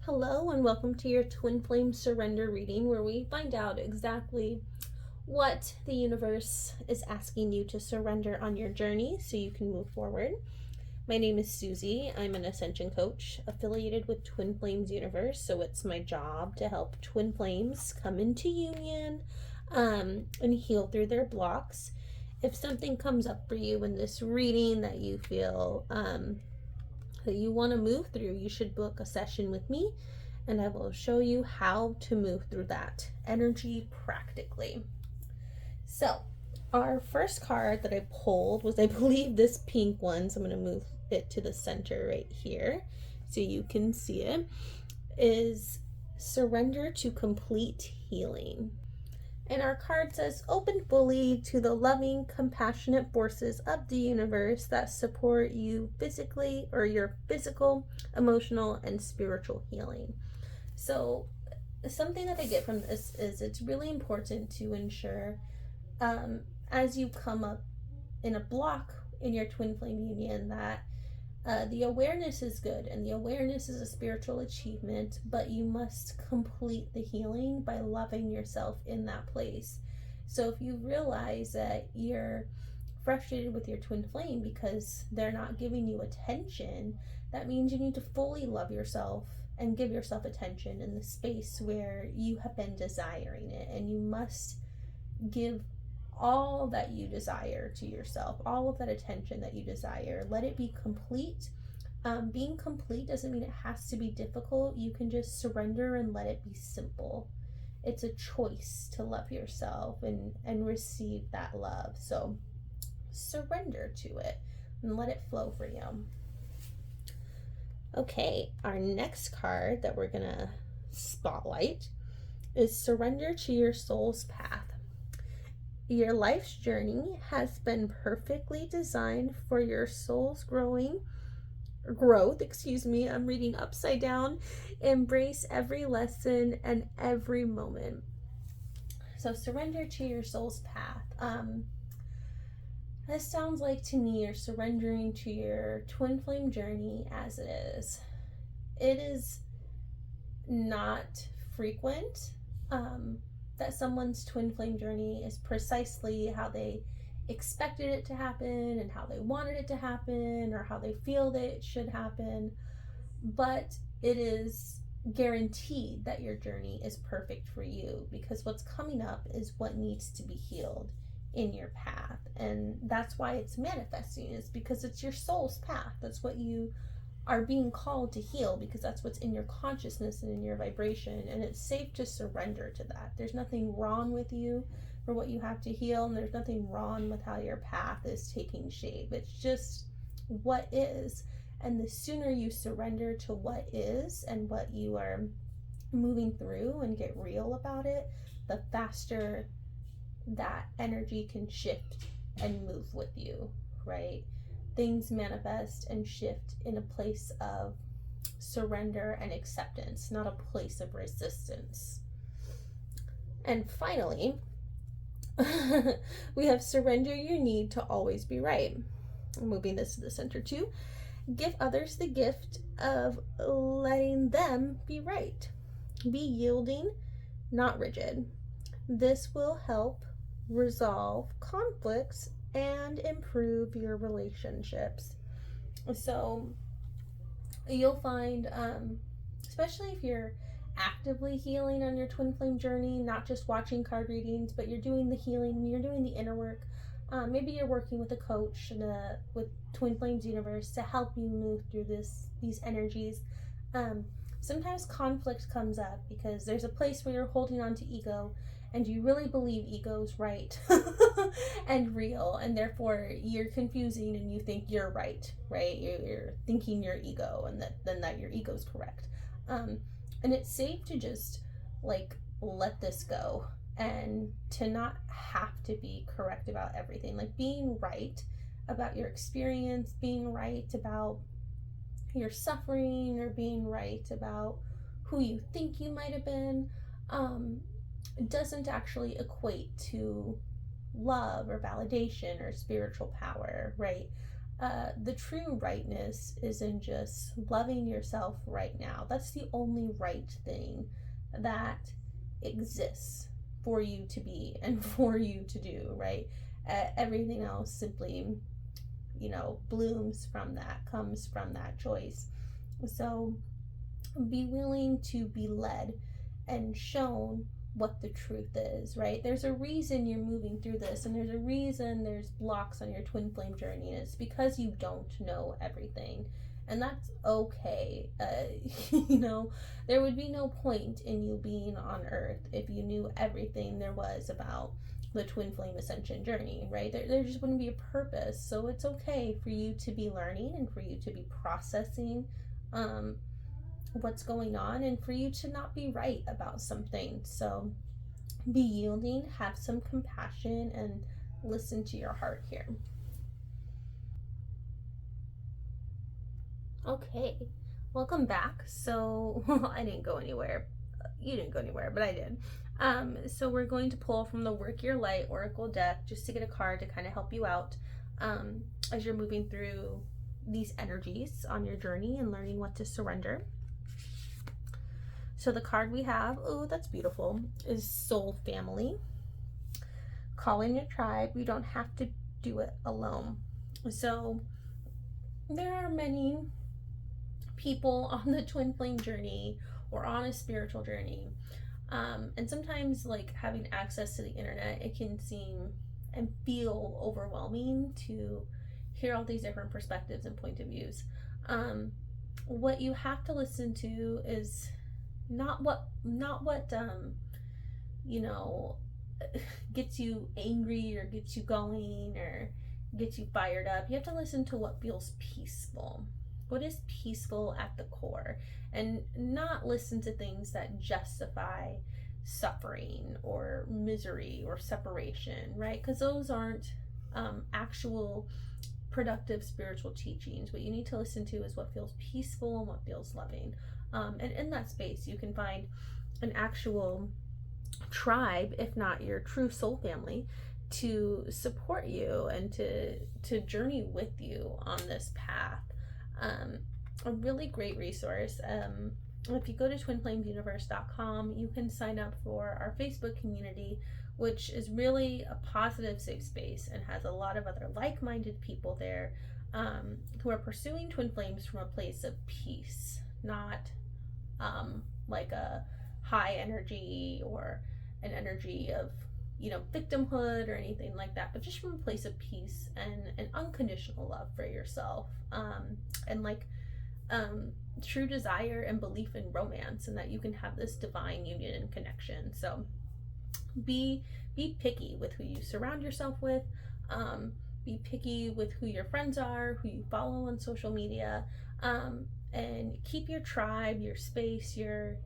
Hello and welcome to your Twin Flame Surrender reading, where we find out exactly what the universe is asking you to surrender on your journey so you can move forward. My name is Susie. I'm an Ascension coach affiliated with Twin Flames Universe, so it's my job to help Twin Flames come into union and heal through their blocks. If something comes up for you in this reading that you feel that you want to move through, you should book a session with me and I will show you how to move through that energy practically. So, our first card that I pulled was, I believe, this pink one. So I'm going to move it to the center right here so you can see it. Is surrender to complete healing. And our card says, open fully to the loving, compassionate forces of the universe that support you physically, or your physical, emotional, and spiritual healing. So something that I get from this is it's really important to ensure as you come up in a block in your twin flame union that the awareness is good, and the awareness is a spiritual achievement, but you must complete the healing by loving yourself in that place. So if you realize that you're frustrated with your twin flame because they're not giving you attention, that means you need to fully love yourself and give yourself attention in the space where you have been desiring it. And you must give all that you desire to yourself, all of that attention that you desire. Let it be complete. Being complete doesn't mean it has to be difficult. You can just surrender and let it be simple. It's a choice to love yourself and receive that love. So surrender to it and let it flow for you. Okay, our next card that we're gonna spotlight is surrender to your soul's path. Your life's journey has been perfectly designed for your soul's growth. I'm reading upside down. Embrace every lesson and every moment. So surrender to your soul's path. This sounds like, to me, you're surrendering to your twin flame journey as it is. It is not frequent that someone's twin flame journey is precisely how they expected it to happen and how they wanted it to happen or how they feel that it should happen, but it is guaranteed that your journey is perfect for you, because what's coming up is what needs to be healed in your path. And that's why it's manifesting, is because it's your soul's path. That's what you are being called to heal, because that's what's in your consciousness and in your vibration, and it's safe to surrender to that. There's nothing wrong with you for what you have to heal, and there's nothing wrong with how your path is taking shape. It's just what is. And the sooner you surrender to what is and what you are moving through and get real about it, the faster that energy can shift and move with you, right? Things manifest and shift in a place of surrender and acceptance, not a place of resistance. And finally, we have surrender your need to always be right. I'm moving this to the center too. Give others the gift of letting them be right. Be yielding, not rigid. This will help resolve conflicts and improve your relationships. So you'll find, especially if you're actively healing on your twin flame journey, not just watching card readings, but you're doing the healing, you're doing the inner work. Maybe you're working with a coach with Twin Flames Universe to help you move through these energies. Sometimes conflict comes up because there's a place where you're holding on to ego, and you really believe ego's right and real, and therefore you're confusing and you think you're right? You're thinking your ego, and that your ego's correct. And it's safe to just let this go, and to not have to be correct about everything. Like being right about your experience, being right about your suffering, or being right about who you think you might have been, doesn't actually equate to love or validation or spiritual power, right? The true rightness is in just loving yourself right now. That's the only right thing that exists for you to be and for you to do, right? Everything else simply, blooms from that, comes from that choice. So be willing to be led and shown what the truth is, right? There's a reason you're moving through this, and there's a reason there's blocks on your twin flame journey, and it's because you don't know everything. And that's okay. There would be no point in you being on Earth if you knew everything there was about the twin flame ascension journey, right? There just wouldn't be a purpose. So it's okay for you to be learning and for you to be processing what's going on, and for you to not be right about something. So be yielding, have some compassion, and listen to your heart here. Okay, welcome back. So I didn't go anywhere. You didn't go anywhere, but I did. So we're going to pull from the Work Your Light Oracle deck just to get a card to kind of help you out as you're moving through these energies on your journey and learning what to surrender. So the card we have, oh, that's beautiful, is Soul Family. Call in your tribe. You don't have to do it alone. So there are many people on the twin flame journey or on a spiritual journey. And sometimes, like, having access to the internet, it can seem and feel overwhelming to hear all these different perspectives and point of views. What you have to listen to is not what gets you angry or gets you going or gets you fired up. You have to listen to what feels peaceful. What is peaceful at the core, and not listen to things that justify suffering or misery or separation, right? Because those aren't actual productive spiritual teachings. What you need to listen to is what feels peaceful and what feels loving. And in that space, you can find an actual tribe, if not your true soul family, to support you and to journey with you on this path. A really great resource. If you go to twinflamesuniverse.com, you can sign up for our Facebook community, which is really a positive, safe space and has a lot of other like-minded people there who are pursuing twin flames from a place of peace, not like a high energy or an energy of victimhood or anything like that, but just from a place of peace and an unconditional love for yourself, and true desire and belief in romance, and that you can have this divine union and connection. So be picky with who you surround yourself with. Be picky with who your friends are, who you follow on social media, and keep your tribe, your space, your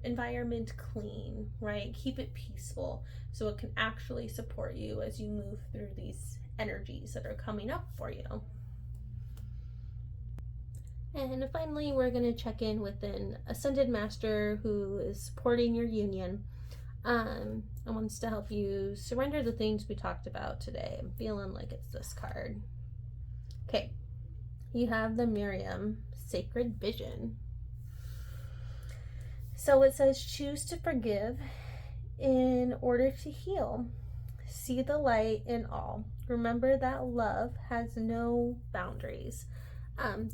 environment clean, right? Keep it peaceful so it can actually support you as you move through these energies that are coming up for you. And finally, we're going to check in with an Ascended Master who is supporting your union and wants to help you surrender the things we talked about today. I'm feeling like it's this card. Okay, you have the Miriam Sacred Vision. So it says, choose to forgive in order to heal. See the light in all. Remember that love has no boundaries.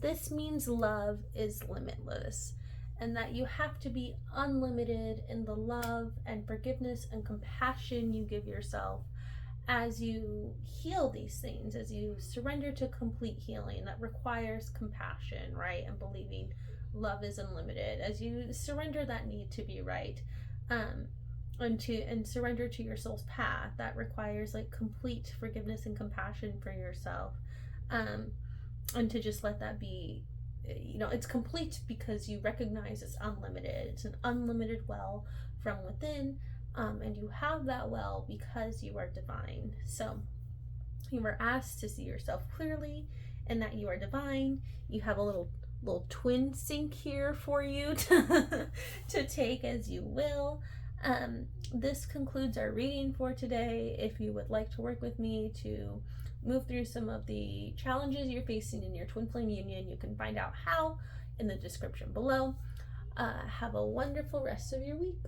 This means love is limitless, and that you have to be unlimited in the love and forgiveness and compassion you give yourself as you heal these things, as you surrender to complete healing that requires compassion, right? And believing love is unlimited, as you surrender that need to be right, and surrender to your soul's path that requires like complete forgiveness and compassion for yourself, and to just let that be, it's complete because you recognize it's unlimited. It's an unlimited well from within, and you have that well because you are divine. So you were asked to see yourself clearly and that you are divine. You have a little twin sync here for you to take as you will. This concludes our reading for today. If you would like to work with me to move through some of the challenges you're facing in your twin flame union. You can find out how in the description below. Have a wonderful rest of your week.